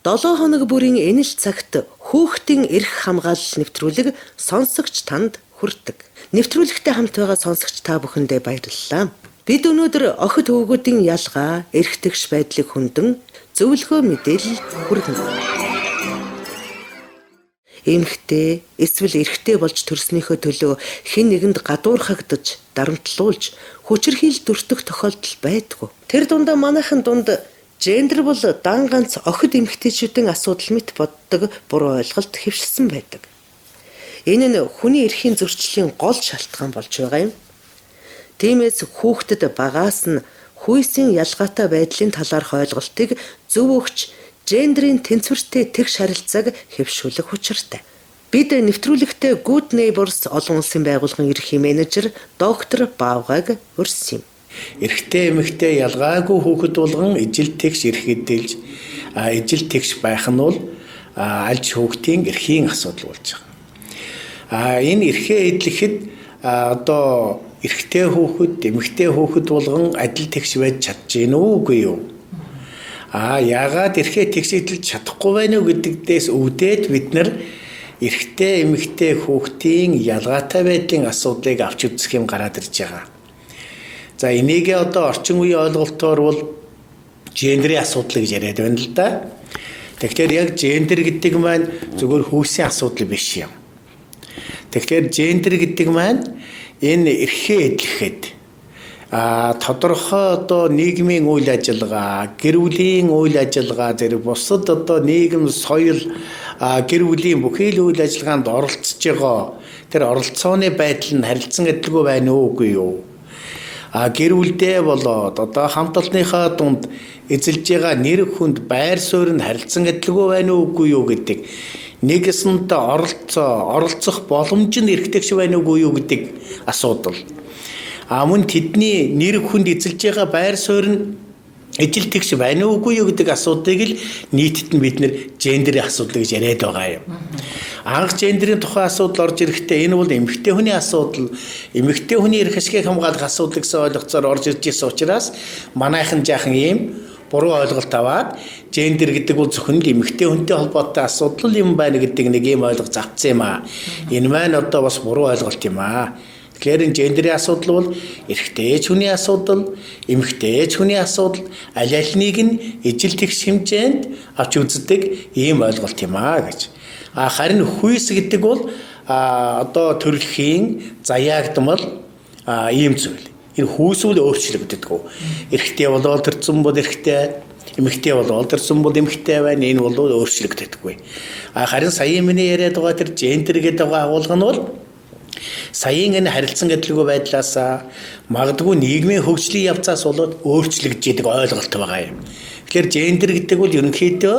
7 хоног бүрийн энэш цагт хүүхдийн эрх хамгаалал нэвтрүүлэг сонсогч танд хүрдэг. Нэвтрүүлэгтэй хамт байгаа сонсогч та бүхэндээ баярлалаа. Бид өнөөдөр охид хүүгүүдийн ялгаа, эрх тэгш байдлыг хөндлөн зөвлөгөө мэдээлэл хүргэнэ. Эмэгтэй эсвэл эрэгтэй болж төрснийхөө төлөө хэн нэгэнд гадуурхагдаж, дарамтлуулж, хүчирхийлж дүрстэх тохиолдол байдгүй. Тэр дундаа манайхан дунд гендер бол дан ганц охид эмэгтэйчүүдийн асуудал мэт боддог буруу ойлголт хэвшилсэн байдаг. Энэ нь хүний эрхийн зөрчлийн гол шалтгаан болж байгаа юм. Тиймээс хүүхдэд багаас нь хүйсийн ялгаатай байдлын талаарх ойлголтыг зөв өгч гендерийн тэнцвэртэй тэгш харилцааг хэвшүүлэх учиртай. Бид нэвтрүүлэгтээ Good Neighbors олон улсын байгууллагын ерөнхий менежер доктор Баавгайг урьсан юм. Эрэгтэй эмэгтэй ялгаагүй хүүхэд болгон ижил тэгш эрх эдэлж ижил тэгш байх нь бол аль ч хүүхдийн эрхийн асуудал болж байгаа. Энэ эрхээ эдлэхэд одоо эрэгтэй хүүхэд, эмэгтэй хүүхэд болгон адил тэгш байж чадж гин үгүй юу? Яагаад эрхээ тэгш эдэлж чадахгүй байна уу гэдэгтээс үүдээд бид нар эрэгтэй эмэгтэй хүүхдийн ялгаатай байдлын асуудлыг авч үзэх юм гараад ирж байгаа. За энийгээ одоо орчин үеийн ойлголтоор бол гендерийн асуудал гэж яриад байна л да. Тэгэхээр яг гендер гэдэг маань зөвхөн хүйсийн асуудал биш юм. Тэгэхээр гендер гэдэг маань энэ эрхээ эдлэхэд тодорхой одоо нийгмийн үйл ажиллагаа, гэр бүлийн үйл ажиллагаа зэрэг бусад одоо нийгэм, соёл, гэр бүлийн бүхий л үйл ажиллагаанд оролцож байгаа. Тэр оролцооны байдал нь харилцан адилгүй байна уу үгүй юу? Гэр бүлдээ болоод одоо хамт олонныхаа дунд эзэлж байгаа нэр хүнд байр суурь нь харилцан адилгүй байна уу үгүй юу гэдэг нэгэсэнд оролцох боломж нь эрхтэгч байна уугүй юу гэдэг асуудал. Мөн тэдний нэр хүнд эзэлж байгаа байр суурь нь ижил тэгш байна уугүй юу гэдэг асуудыг л нийтэд нь бид нэр гендерийн асуудал гэж яриад байгаа юм. Анх гендерийн тухай асуудал орж ирэхдээ энэ бол эмэгтэй хүний асуудал, эмэгтэй хүний эрх ашгийг хамгаалах асуудал гэсэн ойлголцоор орж ирж байсан учраас манайхан жаахан ийм буруу ойлголт аваад гендер гэдэг бол зөвхөн эмэгтэй хүнтэй холбоотой асуудал юм байна гэдэг нэг ийм ойлголт завцсан юм аа. Энэ маань одоо бас буруу ойлголт юм аа. Тэгэхээр гендерийн асуудал бол эрэгтэй хүний асуудал, эмэгтэй хүний асуудал аль альнийг нь ижил тэгш хэмжээнд авч үздэг ийм ойлголт юм аа гэж. Харин хүйс гэдэг бол одоо төрөлхийн заяагдмал ийм зүйл. Энэ хүйсүүл өөрчлөгддөг. Эрэгтэй болоод төрсөн бол эрэгтэй, эмэгтэй болоод төрсөн бол эмэгтэй байна. Энэ бол өөрчлөгддөг. Харин саяын миний яриад байгаа тэр гендер гэдэг агуулга нь бол саяын энэ харилцан адилгүй байдлаас магадгүй нийгмийн хөгжлийн явцаас болоод өөрчлөгдөж идэг ойлголт байгаа юм. Тэгэхээр гендер гэдэг бол ерөнхийдөө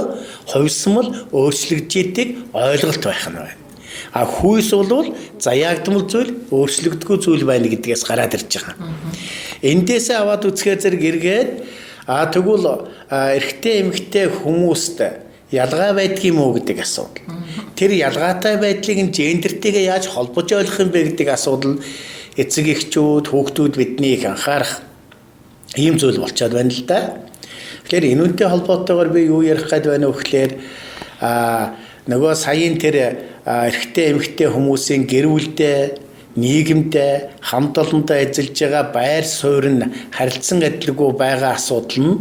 хувьсмал өөрчлөгдөж идэг ойлголт байх нь байна. Хүйс бол заяагдмал зүйл, өөрчлөгддөггүй зүйл байна гэдгээс гараад ирж байгаа. Эндээсээ аваад үзэхээр зэрэг эргээд тэгвэл эрэгтэй эмэгтэй хүмүүст ялгаа байдгийм үү гэдэг асуудал. Тэр ялгаатай байдлыг гендертэйгээ яаж холбож ойлгох юм бэ гэдэг асуудал эцэг эхчүүд, хүүхдүүд бидний их анхаарах ийм зүйл болчиход байна л да. Тэгэхээр энүүнтэй холбоотойгоор би юу ярих гээд байна вэ гэхээр нөгөө саяын тэр эрэгтэй эмэгтэй хүмүүсийн гэр бүлдээ, нийгэмдээ, хамт олондоо эзэлж байгаа байр суурь нь харилцан адилгүй байгаа асуудал нь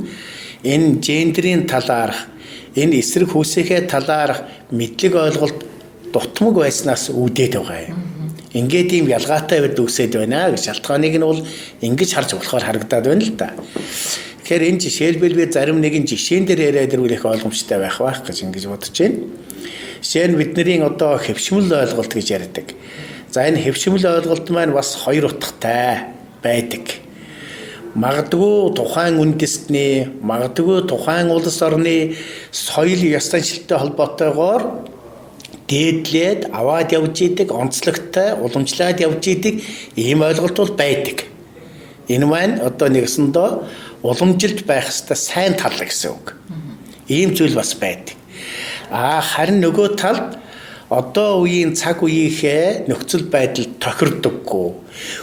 энэ гендерийн талаарх, энэ эсрэг хүүсийнхээ талаарх мэдлэг ойлголт дутмаг байснаас үүдээд байгаа юм. Ингээд ийм ялгаатай байд үсээд байна гэж шалтгааныг нь бол ингэж харж болохоор харагдаад байна л да. Тэгэхээр энэ жишээлбэл би зарим нэгэн жишээн дээр яриад ирүүлэх ойлгомжтой байх гэж ингэж бодож байна. Жишээ нь бидний одоо хэвшмэл ойлголт гэж ярьдаг. За энэ хэвшмэл ойлголт маань бас хоёр утгатай байдаг. Магадгүй тухайн үндэстний, магадгүй тухайн улс орны соёл ёс заншилтай холбоотойгоор дээдлээд аваад явж идэг, онцлогтой уламжлаад явж идэг ийм ойлголт бол байдаг. Энэ маань одоо нэгсэндээ уламжилт байх ёстой сайн тал гэсэн үг. Ийм зүйл бас байдаг. Харин нөгөө талд одоо үеийн цаг үеийнхээ нөхцөл байдал тохирдоггүй.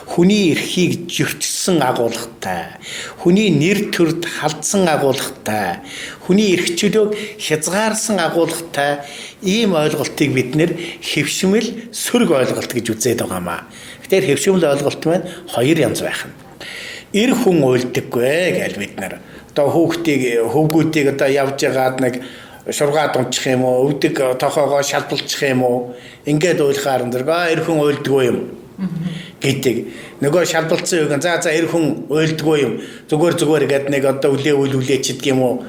Хүний эрхийг зөрчсөн агуулгатай, хүний нэр төрд халдсан агуулгатай, хүний эрх чөлөөг хязгаарсан агуулгатай ийм ойлголтыг бид нэр хэвшмэл сөрөг ойлголт гэж үзээд байгаамаа. Тэгэхээр хэвшмэл ойлголт маань хоёр янз байх нь. Эр хүн уйлдаггүй гэж бид нар одоо хөвгүүдийг одоо явж байгаад нэг шургаад унчих юм уу, өвдөг тохоогоо шалбалчих юм уу, ингээд уйлахаар эр хүн уйлдгүй юм гэдэг. Нөгөө шалбалцсан үг за эр хүн уйлдгүй юм зүгээр гэдэг нэг одоо үлээчдэг юм уу,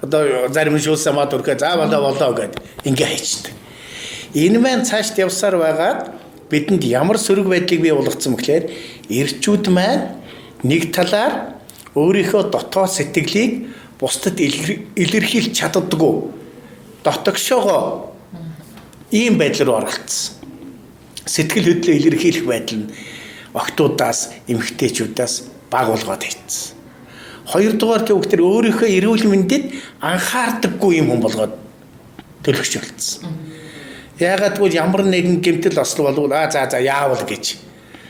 одоо зарим шүүлсэн мат үргээ за болоо гэд ингээ хайчдаг. Энэ маань цаашд явсаар байгаад бидэнд ямар сөрөг байдлыг бий болгоцсон гэхээр эрчүүд маань нэг талаар өөрийнхөө дотоод сэтгэлийг бусдад илэрхийлж чаддаггүй дотогшоогоо ийм байдал руу оролцсон. Сэтгэл хөдлөлөө илэрхийлэх байдал нь охтуудаас, эмэгтэйчүүдээс бага болгоод хийцсэн. Хоёрдугаар гэвэл өөрийнхөө эрүүл мэндэд анхаардаггүй юм хүн болгоод төлөвшөж болцсон. Яагаад гэвэл ямар нэгэн гэмтэл осол болвол за яавал гэж.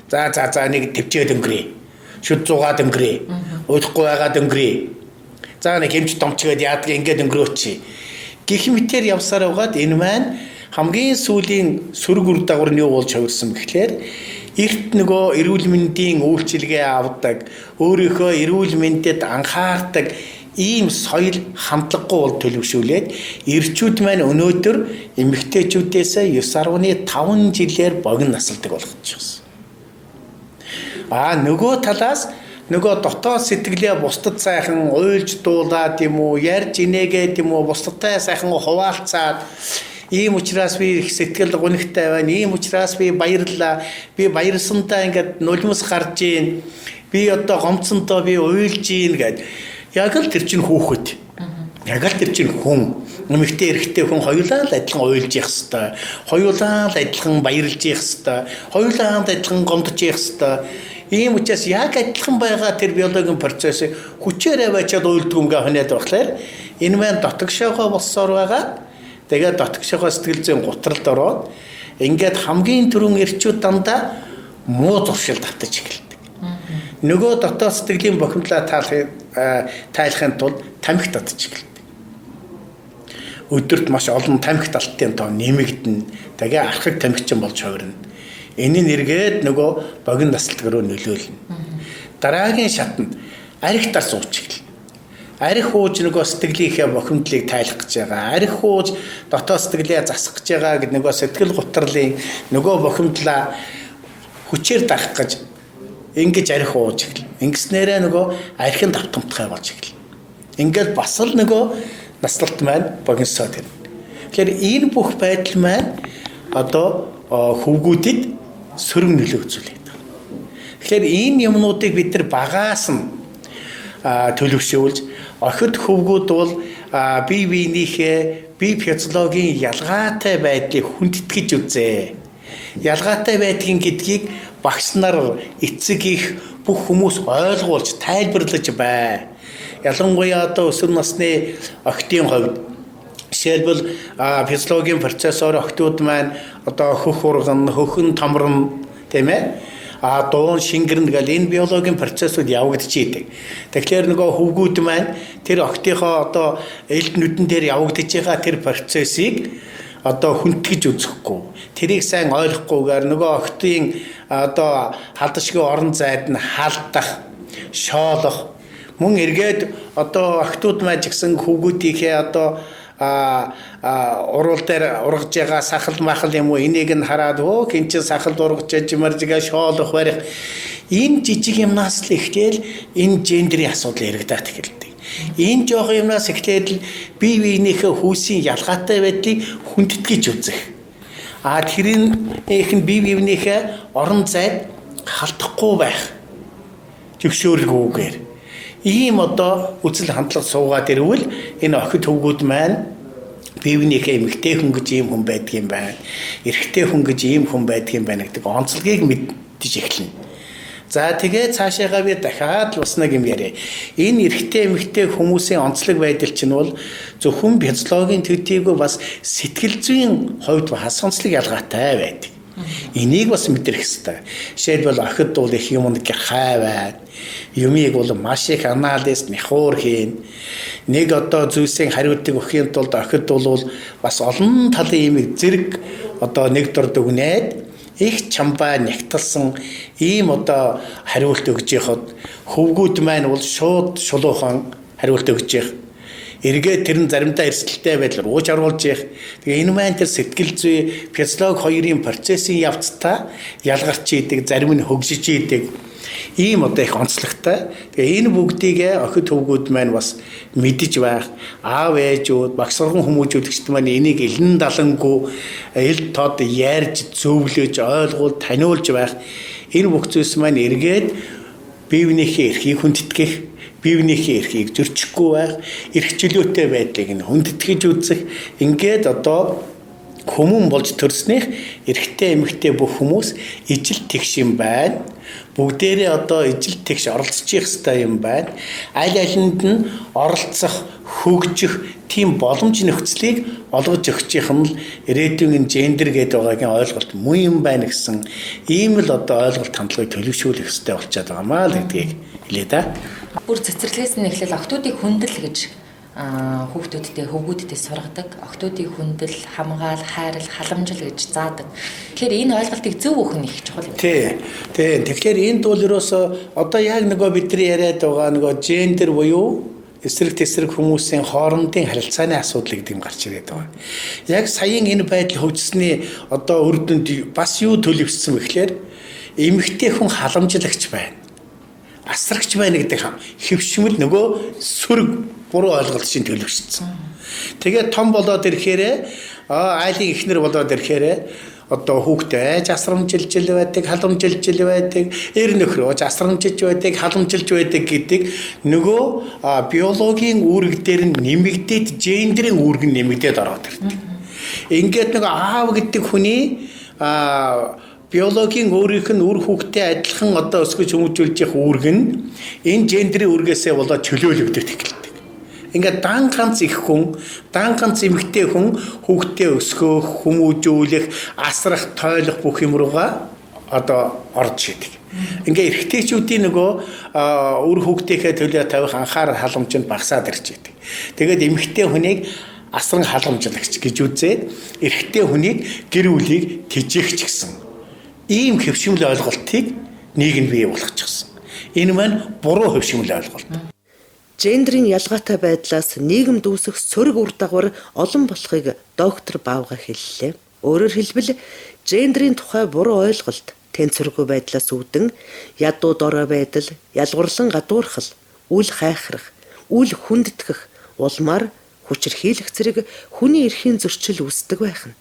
За нэг төвчээд өнгөрье. Шүд зугаад өнгөрье. Уйлахгүй байгаад өнгөрье. За нэг хэмж домчгээд яадгийг ингээд өнгөрөөч. Гэх мэтээр явсаар байгаад энэ маань хамгийн сүүлийн сөрөг үр дагавар нь юу болж хувирсан гэхлээр эрт нөгөө эрүүл мэндийн үйлчилгээ авдаг, өөрийнхөө эрүүл мэндэд анхаардаг ийм соёл хандлагагүй бол төлөвшүүлээд эрчүүд маань өнөөдөр эмэгтэйчүүдээс 9.5 жилээр богино насалдаг болгочихсон. Нөгөө талаас нөгөө дотоод сэтгэлээ бусдад сайхан уйлж дуулаад юм уу, ярьж инээгээд юм уу, бусдадтай сайхан хуваалцаад ийм учраас би их сэтгэл гонигтай байна. Ийм учраас би баярлаа. Би баярсандаа ингээд нулимс гарч ийн. Би одоо гомцсонтой би уйлж ийн гэд. Яг л тэр чинь хүүхэд. Яг л тэр чинь хүн. Эмэгтэй эрэгтэй хүн хоёулаа л адилхан уйлж явах хэвээр. Хоёулаа л адилхан баярлж явах хэвээр. Хоёулаа л адилхан гомдож явах хэвээр. Ийм учраас яг адилхан байгаа тэр биологийн процессыг хүчээр аваачаад уйлдаг юмгаа хоноод байхлаар энэ маань дотогшоогоо болсоор байгаа. Тэгээд дотогшоогоо сэтгэл зүйн гутралд ороод ингээд хамгийн түрүүн эрчүүд дандаа муу зуршил татаж эхэлдэг. Нөгөө дотоод сэтгэлийн бохимдлаа тайлахын тулд тамхи татаж эхэлдэг. Өдөрт маш олон тамхи талтын тоо нэмэгдэнэ. Тэгээд архаг тамхичин болж хувирна. Энэ нь эргээд нөгөө богино насалт руу нөлөөлнө. Дараагийн шатнд арх тар сууж эхэлнэ. Арх ууж нөгөө сэтгэлийнхээ бохимдлыг тайлах гэж байгаа. Арх ууж дотоод сэтгэлээ засах гэж байгаа гэд нөгөө сэтгэл гутралын нөгөө бохимдлаа хүчээр дарах гэж ингэж арх ууж эхэлнэ. Ингэснээрээ нөгөө архын давтамтгай болж эхэлнэ. Ингээд бас л нөгөө наслалт маань богиносоод ирнэ. Тэгэхээр энэ бүх байдал маань одоо хөвгүүдэд сөрөг нөлөө үзүүлээд байна. Тэгэхээр энэ юмнуудыг бид нар багаас нь төлөвшүүлж охид хөвгүүд бол бие биенийхээ бие физиологийн ялгаатай байдлыг хүндэтгэж үзээ. Ялгаатай байдгийн гэдгийг багш нар, эцэг их бүх хүмүүс ойлгуулж тайлбарлаж бай. Ялангуяа одоо өсвөр насны охидын хувьд жишээлбэл физиологийн процессор охтууд маань одоо хөх урган, хөхн томрон тийм ээ дуун шингэрнэ гэл энэ биологийн процессууд явагдчихийдэг. Тэгэхээр нөгөө хөвгүүд маань тэр охтынхоо одоо элд нүдэн дээр явагдаж байгаа тэр процессыг одоо хүндэтгэж үзэхгүй. Тэрийг сайн ойлгохгүйгээр нөгөө охтын одоо халдшгүй орон зайд нь халдах, шоолох мөн эргээд одоо охтууд маань гэсэн хөвгүүдийнхээ одоо уруул дээр ургаж байгаа сахал махал юм уу энийг нь хараад хин чин сахал ургаж жимаржгаа шоолох барих энэ жижиг юмнаас л ихтэл энэ гендрийн асуудал яригадаад эхэлдэг. Энэ жоохон юмнаас эхлээд л бие биенийхээ хүүсийн ялгаатай байдлыг хүндэтгэж үзэх. тэрийнх нь бие биенийхээ орон зайд халдахгүй байх төвшөөрөлгүйгээр ийм одоо үзэл хандлага суугаад ирвэл энэ охид хөвгүүд маань биевнийхээ эмэгтэй хүн гэж ийм хүн байдаг юм байна. Эрэгтэй хүн гэж ийм хүн байдаг юм байна гэдэг онцлогийг мэдэж эхэлнэ. За тэгээ цаашаагаа би дахиад бас нэг юм яриа. Энэ эрэгтэй эмэгтэй хүмүүсийн онцлог байдал чинь бол зөвхөн физиологийн төдийгүй бас сэтгэл зүйн хувьд бас онцлог ялгаатай байдаг. Энийг бас мэдрэх хэрэгтэй. Жишээлбэл охид бол их юмд гэрхай байна. Юмыг бол маш их анализ нэхуур хийн. Нэг одоо зүйлсийн хариултыг өгөхийн тулд охид бол бас олон талын юмыг зэрэг одоо нэг дурд өгнээд их чамбаа нэгтэлсэн ийм одоо хариулт өгж яхад хөвгүүд маань бол шууд шулуухан хариулт өгж явах. Эргээд тэр нь заримдаа эрсдэлтэй байдлаар ууж оруулж явах. Тэгээ энэ маань тэр сэтгэл зүй физиологи хоёрын процессын явцдаа ялгарч идэг, зарим нь хөгжиж идэг. Ийм одоо их онцлогтой. Тэгээ энэ бүгдийг охид хөвгүүд маань бас мэдэж байх. Аав ээжүүд, багш сургууль хүмүүжүүлэгчд маань энийг элен далангүй эл тод ярьж, зөвлөж, ойлгуул, таниулж байх. Энэ бүх зүйлс маань эргээд биевнийхээ эрхийг хүндэтгэх, биевнийхээ эрхийг зөрчихгүй байх, эрх чөлөөтэй байдлыг нь хүндэтгэж үзэх. Ингээд одоо хүмүүн болж төрснийх эрэгтэй эмэгтэй бүх хүмүүс ижил тэгш юм байна. Бүгдээрээ одоо ижил тэгш оролцчих ёстой юм байна. Аль алинд нь оролцох, хөгжих тийм боломж нөхцөлийг олгож өгчих юм л ирээдүйн гендер гэдэг байгаагийн ойлголт муу юм байна гэсэн ийм л одоо ойлголт хандлагыг төлөвшүүлэх ёстой болчиход байгаамаа л гэдгийг хэлээ да. Бүр цэцэрлэгээс нь эхлээл охтуудыг хүндэл гэж хүүхдүүдтэй хөвгүүдтэй сургадаг. Охтуудыг хүндэл, хамгаал, хайрал, халамжил гэж заадаг. Тэгэхээр энэ ойлголтыг зөв өгөх нь их чухал юм. Тий. Тэгэхээр энд бол ерөөсөө одоо яг нөгөө бидний яриад байгаа нөгөө гендер буюу эсрэг тэсрэг хүмүүсийн хоорондын харилцааны асуудал гэдэг юм гарч ирээд байгаа. Яг саяын энэ байдал хөгжсөний одоо үр дүнд бас юу төлөвшсөн бэ гэхээр эмэгтэй хүн халамжлагч байна. Асрагч байна гэдэг хэвшмэл нөгөө сөрөг буруу ойлголт чинь төлөвшсөн. Тэгээд том болоод ирэхээр айлын ихнэр болоод ирэхээр одоо хүүхдээ асрамжилж байдаг, халамжилж байдаг, эр нөхрөө асрамжилж байдаг, халамжилж байдаг гэдэг нөгөө биологийн үүрэг дээр нь нэмэгдээд гендерийн үүрэг нь нэмэгдээд ороод ирдэг. Ингээд нөгөө аав гэдэг хүний биологийн өөрийнх нь үр хүүхдээ адилхан одоо өсгөж хүмүүжүүлж явах үүрэг нь энэ гендерийн үүргээсээ болоод чөлөөлөгдөж эхэлдэг. Ингээд дан ганц их хүн, дан ганц эмэгтэй хүн хүүхдээ өсгөх, хүмүүжүүлэх, асрах, тойлох бүх юм руугаа одоо орж идэг. Ингээд эрэгтэйчүүдийн нөгөө үр хүүхдийнхээ төлөө тавих анхаарал халамж нь багасаад ирж идэг. Тэгээд эмэгтэй хүнийг асран халамжлагч гэж үзээд эрэгтэй хүнийг гэр бүлийг тэжээгч гэсэн ийм хэвшмэл ойлголтыг нийгэм бий болгочихсон. Энэ маань буруу хэвшмэл ойлголт. Гендерийн ялгаатай байдлаас нийгэмд үүсэх сөрөг үр дагавар олон болохыг доктор Баавга хэллээ. Өөрөөр хэлбэл гендерийн тухай буруу ойлголт тэнцвэргүй байдлаас үүдэн ядуу дорой байдал, ялгуурлан гадуурхал, үл хайхрах, үл хүндэтгэх, улмаар хүчирхийлэх зэрэг хүний эрхийн зөрчил үүсдэг байх нь.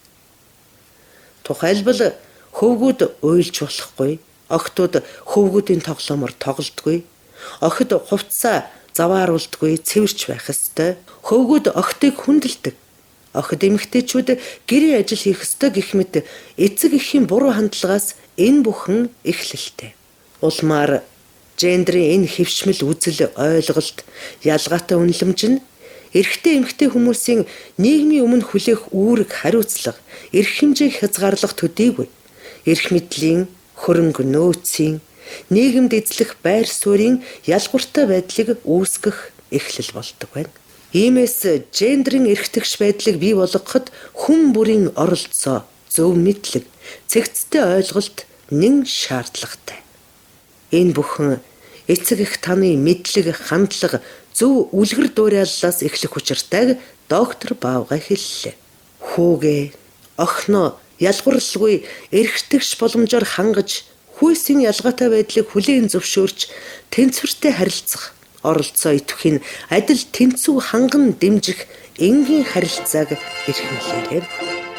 Тухайлбал хөвгүүд уйлж болохгүй, охтууд хөвгүүдийн тоглоомор тоглодгүй, охид хувцас завааруулдаггүй, цэвэрч байх ёстой. Хөвгүүд охтыг хүндэлдэг. Охид эмэгтэйчүүд гэрийн ажил хийх ёстой гэх мэт эцэг эхийн буруу хандлагаас энэ бүхэн эхлэлтэй. Улмаар гендерийн энэ хэвшмэл үзэл ойлголт ялгаатай үнэлэмж нь эрэгтэй эмэгтэй хүмүүсийн нийгмийн өмнө хүлээх үүрэг хариуцлага, эрх хэмжээг хязгаарлах төдийгүй эрх мэдлийн, хөрөнгө нөөцийн, нийгэмд эзлэх байр суурийн ялгууртай байдлыг үүсгэх эхлэл болдог байна. Иймээс гендерийн эрхтгш байдлыг бий болгоход хүн бүрийн оролцоо, зөв мэдлэг, цэгцтэй ойлголт нэн шаардлагатай. Энэ бүхэн эцэг эх таны мэдлэг, хандлага, зөв үлгэр дуурайллаас эхлэх учиртайг доктор Баавга хэллээ. Хүүгээ, охиноо ялгуурлалгүй эрхтгш боломжоор хангаж хүйсийн ялгаатай байдлыг хүлээн зөвшөөрч тэнцвэртэй харилцах, оролцоо идэвхийг адил тэнцүү ханган дэмжих энгийн харилцааг эрхэмлээрэй.